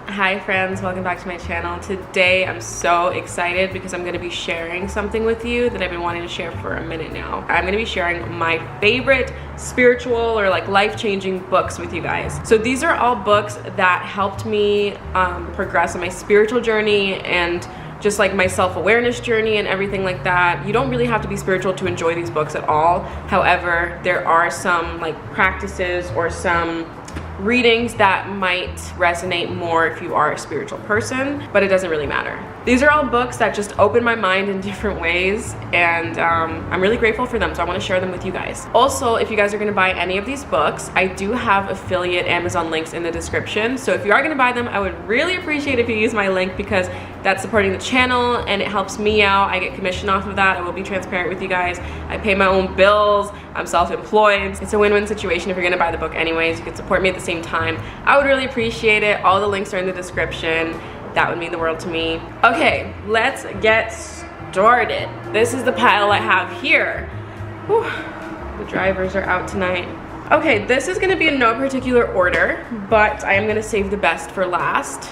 Hi friends, welcome back to my channel. Today I'm so excited because I'm going to be sharing something with you that I've been wanting to share for a minute now. I'm going to be sharing my favorite spiritual or like life-changing books with you guys. So these are all books that helped me progress on my spiritual journey and just like my self-awareness journey and everything like that. You don't really have to be spiritual to enjoy these books at all. However, there are some like practices or some readings that might resonate more if you are a spiritual person, but it doesn't really matter. These are all books that just open my mind in different ways, and I'm really grateful for them, so I want to share them with you guys. Also, if you guys are going to buy any of these books, I do have affiliate Amazon links in the description, so if you are going to buy them, I would really appreciate if you use my link because that's supporting the channel and it helps me out. I get commission off of that. I will be transparent with you guys. I pay my own bills. I'm self-employed. It's a win-win situation if you're gonna buy the book anyways. You can support me at the same time. I would really appreciate it. All the links are in the description. That would mean the world to me. Okay, let's get started. This is the pile I have here. Whew. The drivers are out tonight. Okay, this is gonna be in no particular order, but I am gonna save the best for last.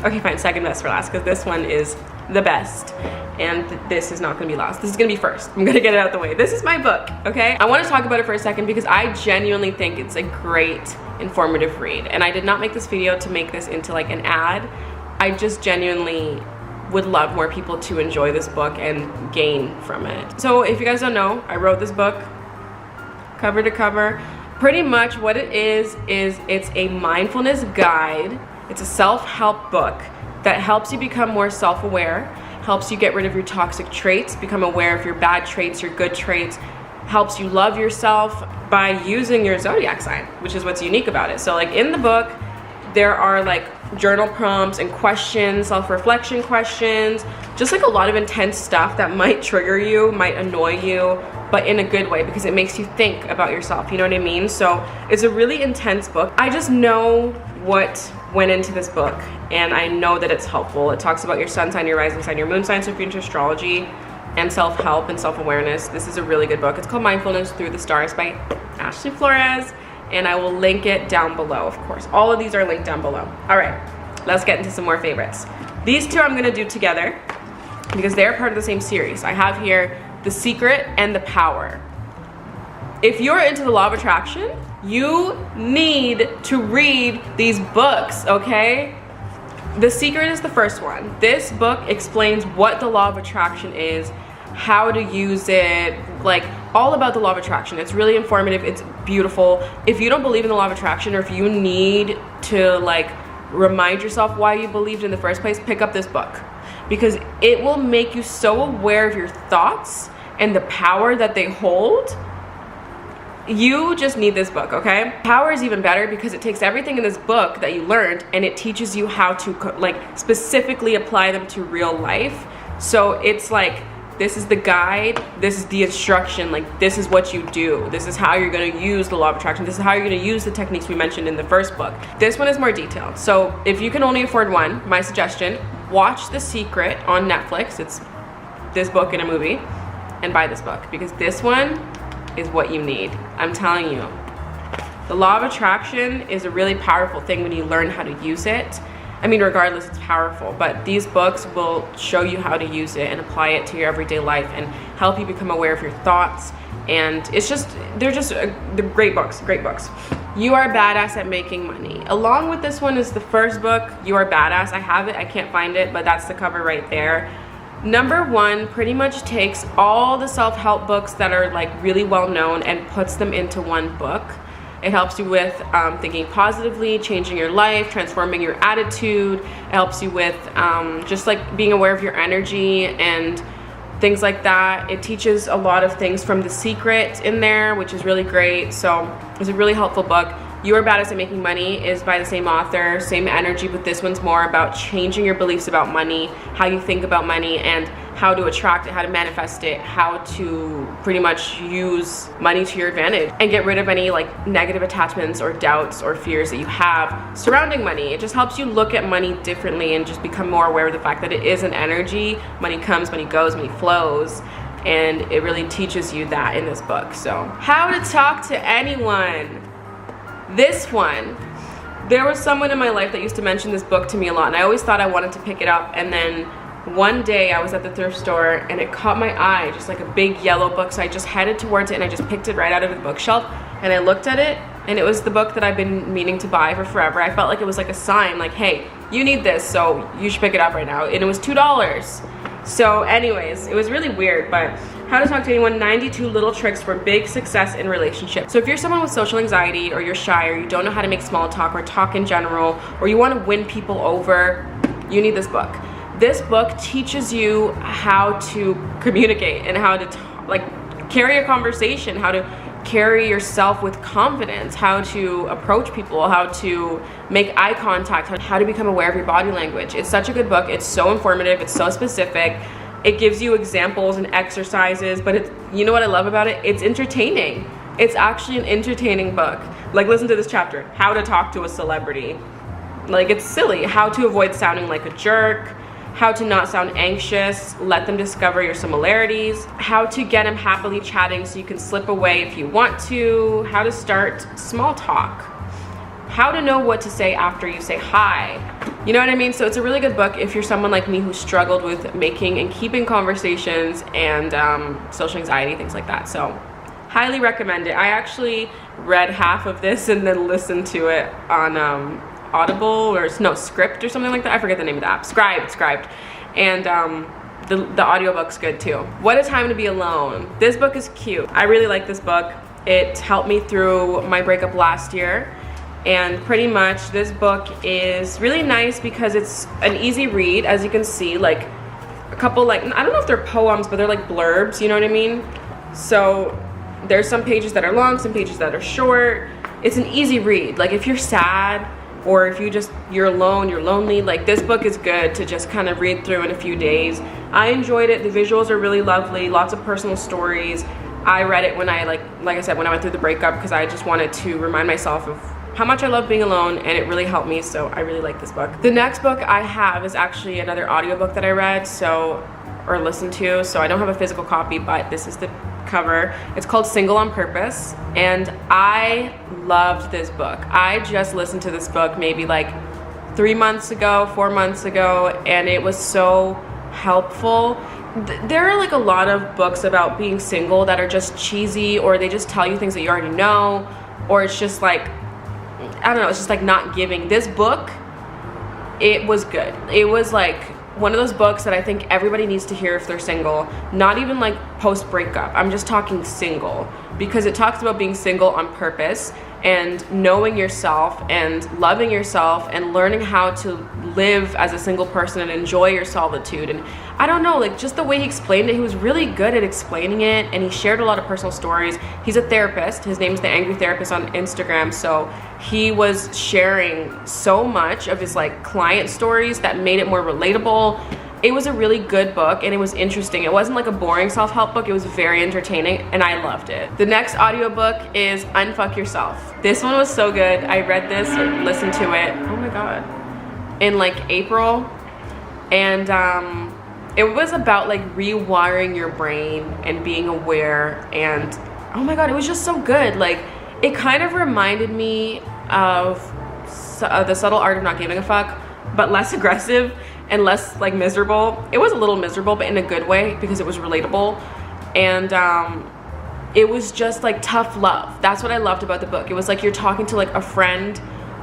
Okay, fine, second best for last, because this one is the best, and this is not gonna be last. This is gonna be first. I'm gonna get it out the way. This is my book, okay? I wanna talk about it for a second because I genuinely think it's a great, informative read, and I did not make this video to make this into like an ad. I just genuinely would love more people to enjoy this book and gain from it. So if you guys don't know, I wrote this book cover to cover. Pretty much what it is it's a mindfulness guide. It's a self-help book that helps you become more self-aware, helps you get rid of your toxic traits, become aware of your bad traits, your good traits, helps you love yourself by using your zodiac sign, which is what's unique about it. So like in the book, there are like journal prompts and questions, self-reflection questions, just like a lot of intense stuff that might trigger you, might annoy you, but in a good way because it makes you think about yourself, you know what I mean? So it's a really intense book. I just know what went into this book and I know that it's helpful. It talks about your sun sign, your rising sign, your moon sign, so if you're into astrology and self-help and self-awareness, this is a really good book. It's called Mindfulness Through the Stars by Flores, and I will link it down below, of course. All of these are linked down below. All right, let's get into some more favorites. These two I'm gonna do together because they're part of the same series. I have here The Secret and The Power. If you're into the law of attraction, you need to read these books, okay? The Secret is the first one. This book explains what the law of attraction is, how to use it, like all about the law of attraction. It's really informative, it's beautiful. If you don't believe in the law of attraction, or if you need to like remind yourself why you believed in the first place, pick up this book because it will make you so aware of your thoughts and the power that they hold. You just need this book, okay? Power is even better because it takes everything in this book that you learned and it teaches you how to like specifically apply them to real life. So it's like, this is the guide, this is the instruction, like this is what you do. This is how you're gonna use the law of attraction. This is how you're gonna use the techniques we mentioned in the first book. This one is more detailed. So if you can only afford one, my suggestion, watch The Secret on Netflix. It's this book and a movie, and buy this book because this one is what you need. I'm telling you. The law of attraction is a really powerful thing when you learn how to use it. I mean, regardless, it's powerful, but these books will show you how to use it and apply it to your everyday life and help you become aware of your thoughts. And it's just, they're great books, great books. You Are Badass at Making Money. Along with this one is the first book, You Are Badass. I have it, I can't find it, but that's the cover right there. Number one pretty much takes all the self-help books that are like really well known and puts them into one book. It helps you with thinking positively, changing your life, transforming your attitude. It helps you with just like being aware of your energy and things like that. It teaches a lot of things from The Secret in there, which is really great. So it's a really helpful book. You Are Badass at Making Money is by the same author, same energy, but this one's more about changing your beliefs about money, how you think about money, and how to attract it, how to manifest it, how to pretty much use money to your advantage and get rid of any like negative attachments or doubts or fears that you have surrounding money. It just helps you look at money differently and just become more aware of the fact that it is an energy. Money comes, money goes, money flows. And it really teaches you that in this book. So, how to talk to anyone. This one There was someone in my life that used to mention this book to me a lot, and I always thought I wanted to pick it up, and then one day I was at the thrift store and it caught my eye, just like a big yellow book, so I just headed towards it and I just picked it right out of the bookshelf and I looked at it, and it was the book that I've been meaning to buy for forever. I felt like it was like a sign, like, hey, you need this, so you should pick it up right now, and it was $2. So anyways, it was really weird. But How to Talk to Anyone, 92 Little Tricks for Big Success in Relationships. So if you're someone with social anxiety, or you're shy, or you don't know how to make small talk or talk in general, or you want to win people over, you need this book. This book teaches you how to communicate and how to carry a conversation, how to carry yourself with confidence, how to approach people, how to make eye contact, how to become aware of your body language. It's such a good book. It's so informative. It's so specific. It gives you examples and exercises, but it's, you know what I love about it? It's entertaining. It's actually an entertaining book. Like, listen to this chapter, How to Talk to a Celebrity. Like, it's silly. How to avoid sounding like a jerk. How to not sound anxious, let them discover your similarities. How to get them happily chatting so you can slip away if you want to. How to start small talk. How to know what to say after you say hi. You know what I mean? So it's a really good book if you're someone like me who struggled with making and keeping conversations and social anxiety, things like that. So highly recommend it. I actually read half of this and then listened to it on Audible, or no, Script or something like that. I forget the name of the app. Scribed. And the audiobook's good too. What a Time to Be Alone. This book is cute. I really like this book. It helped me through my breakup last year. And pretty much this book is really nice because it's an easy read, as you can see, like a couple, like, I don't know if they're poems, but they're like blurbs, you know what I mean? So there's some pages that are long, some pages that are short. It's an easy read. Like, if you're sad, or if you're alone, you're lonely, like, this book is good to just kind of read through in a few days. I enjoyed it. The visuals are really lovely, lots of personal stories. I read it when I, like I said, when I went through the breakup, because I just wanted to remind myself of how much I love being alone, and it really helped me, so I really like this book. The next book I have is actually another audiobook that I read, or listened to, so I don't have a physical copy, but this is the cover. It's called Single on Purpose, and I loved this book. I just listened to this book maybe like 4 months ago, and it was so helpful. There are like a lot of books about being single that are just cheesy, or they just tell you things that you already know, or it's just like, I don't know, it's just like not giving. This book, it was good. It was like one of those books that I think everybody needs to hear if they're single, not even like post breakup. I'm just talking single, because it talks about being single on purpose and knowing yourself and loving yourself and learning how to live as a single person and enjoy your solitude. And I don't know, like, just the way he explained it, he was really good at explaining it, and he shared a lot of personal stories. He's a therapist. His name's The Angry Therapist on Instagram. So he was sharing so much of his like client stories that made it more relatable. It was a really good book, and it was interesting. It wasn't like a boring self-help book. It was very entertaining, and I loved it. The next audiobook is Unfuck Yourself. This one was so good. I read this or listened to it, oh my god, in like April, and it was about like rewiring your brain and being aware, and oh my god, it was just so good. Like, it kind of reminded me of The Subtle Art of Not Giving a Fuck, but less aggressive and less like miserable. It was a little miserable, but in a good way, because it was relatable. And it was just like tough love. That's what I loved about the book. It was like you're talking to like a friend,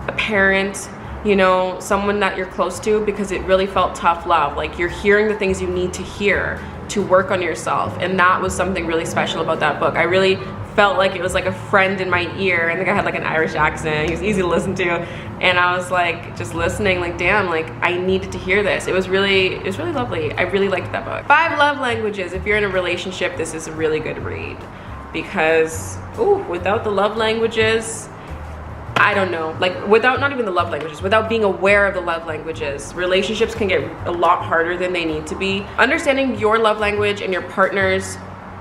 a parent, you know, someone that you're close to, because it really felt tough love. Like, you're hearing the things you need to hear to work on yourself. And that was something really special about that book. I really felt like it was like a friend in my ear, and the guy had like an Irish accent. He was easy to listen to, and I was like just listening, like, damn, like I needed to hear this. It was really lovely. I really liked that book. 5 love languages. If you're in a relationship, this is a really good read, because without the love languages, I don't know, like without, not even the love languages, without being aware of the love languages, relationships can get a lot harder than they need to be. Understanding your love language and your partner's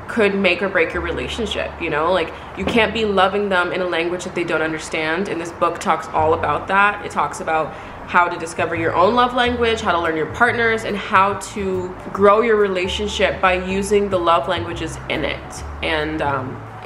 could make or break your relationship, you know? Like, you can't be loving them in a language that they don't understand, and this book talks all about that. It talks about how to discover your own love language, how to learn your partners, and how to grow your relationship by using the love languages in it. And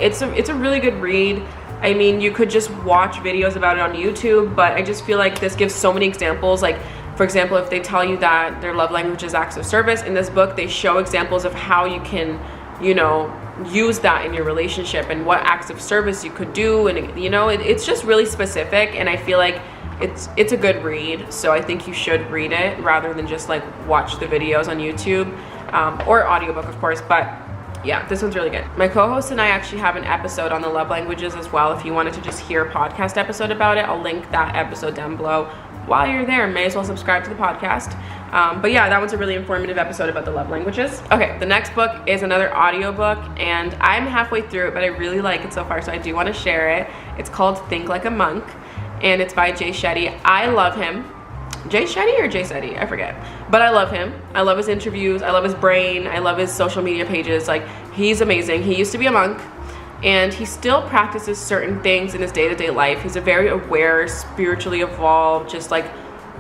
it's a really good read. I mean, you could just watch videos about it on YouTube, but I just feel like this gives so many examples. Like, for example, if they tell you that their love language is acts of service, in this book they show examples of how you can, you know, use that in your relationship and what acts of service you could do. And you know, it's just really specific, and I feel like it's a good read. So I think you should read it rather than just like watch the videos on YouTube, or audiobook of course. But yeah, this one's really good. My co-host and I actually have an episode on the love languages as well. If you wanted to just hear a podcast episode about it, I'll link that episode down below. While you're there, may as well subscribe to the podcast. But yeah, that one's a really informative episode about the love languages. Okay, the next book is another audiobook, and I'm halfway through it, but I really like it so far, so I do want to share it. It's called Think Like a Monk, and it's by Shetty. I love him. Shetty or Shetty? I forget. But I love him. I love his interviews. I love his brain. I love his social media pages. Like, he's amazing. He used to be a monk, and he still practices certain things in his day-to-day life. He's a very aware, spiritually evolved, just like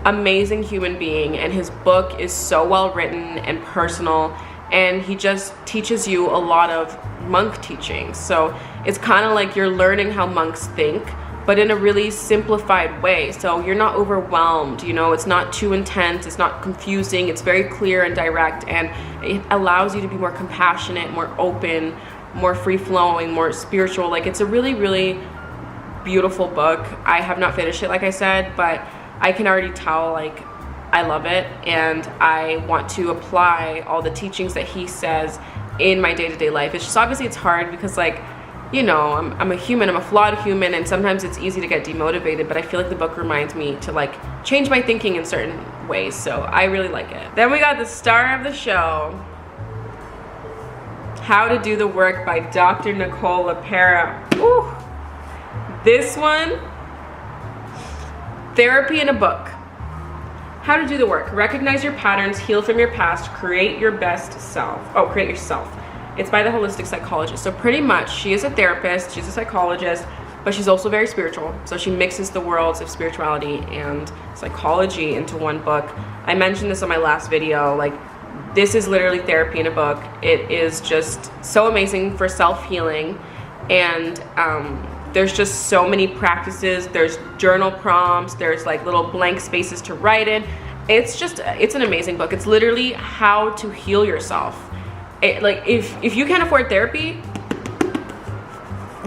amazing human being, and his book is so well written and personal, and he just teaches you a lot of monk teachings. So it's kind of like you're learning how monks think, but in a really simplified way, so you're not overwhelmed, you know, it's not too intense, it's not confusing, it's very clear and direct, and it allows you to be more compassionate, more open, more free-flowing, more spiritual. Like, it's a really, really beautiful book. I have not finished it, like I said, but I can already tell, like, I love it, and I want to apply all the teachings that he says in my day-to-day life. It's just, obviously it's hard because, like, you know, I'm a human, I'm a flawed human, and sometimes it's easy to get demotivated, but I feel like the book reminds me to like change my thinking in certain ways, so I really like it. Then we got the star of the show, How to Do the Work by Dr. Nicole Lepera. Ooh, this one, therapy in a book. How to do the work. Recognize your patterns, heal from your past, create your best self. Oh, create yourself. It's by the holistic psychologist. So pretty much, she is a therapist, she's a psychologist, but she's also very spiritual. So she mixes the worlds of spirituality and psychology into one book. I mentioned this on my last video, like, this is literally therapy in a book. It is just so amazing for self-healing, and there's just so many practices. There's journal prompts, there's like little blank spaces to write in. It's an amazing book. It's literally how to heal yourself. Like, if you can't afford therapy,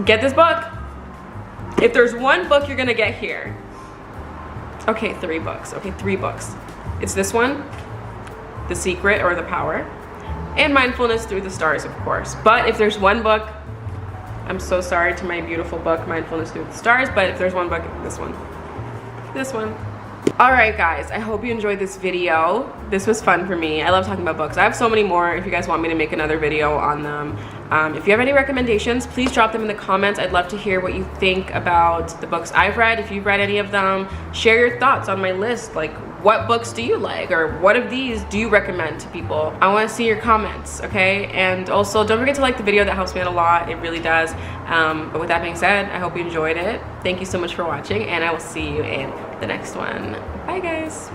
get this book. If there's one book you're gonna get here, okay, 3 books. Okay, 3 books. It's this one, The Secret or The Power, and Mindfulness Through the Stars, of course. But if there's one book, I'm so sorry to my beautiful book, Mindfulness Through the Stars, but if there's one book, this one. This one. Alright guys, I hope you enjoyed this video. This was fun for me. I love talking about books. I have so many more if you guys want me to make another video on them. If you have any recommendations, please drop them in the comments. I'd love to hear what you think about the books I've read. If you've read any of them, share your thoughts on my list. Like, what books do you like, or what of these do you recommend to people? I want to see your comments, okay? And also, don't forget to like the video. That helps me out a lot. It really does. But with that being said, I hope you enjoyed it. Thank you so much for watching, and I will see you in the next one. Bye guys.